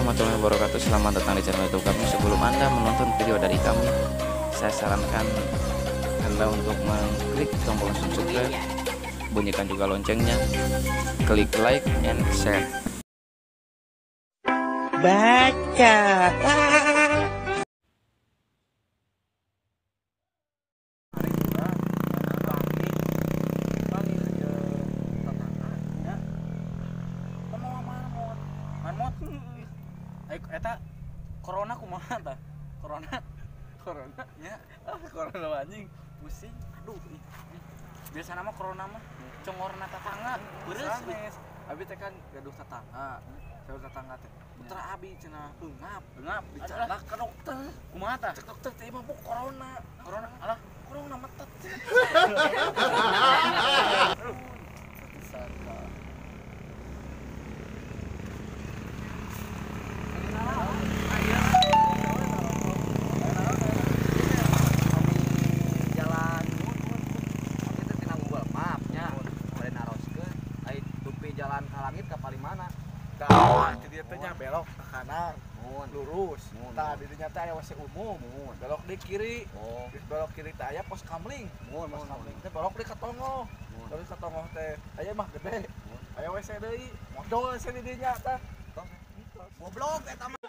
warahmatullahi wabarakatuh. Selamat datang di channel YouTube kami. Sebelum Anda menonton video dari kami, saya sarankan Anda untuk mengklik tombol subscribe, bunyikan juga loncengnya, klik like and share. Baca. Eta corona kumaha tah? Corona nya. Corona anjing pusing. Aduh. Biasa nama corona mah congorna tetangga. Beres. Abi teh kan gaduh tetangga. Saur tetangga teh. Putra abi cenah eungap dicadak ke dokter. Kumaha tah? Cek dokter teh mah corona. Alah, corona metet. Jalan ke langit ke paling mana? Dah, jadi teh nya belok ke kanan, lurus. Tah di dinya teh aya WC umum. Belok di kiri. Geus belok kiri teh aya pos kamling. Pos kamling teh belok di katongo. Terus katongo teh aya mah gede. Aya WC deui. Modal WC di dinya tah. Goblok eta mah.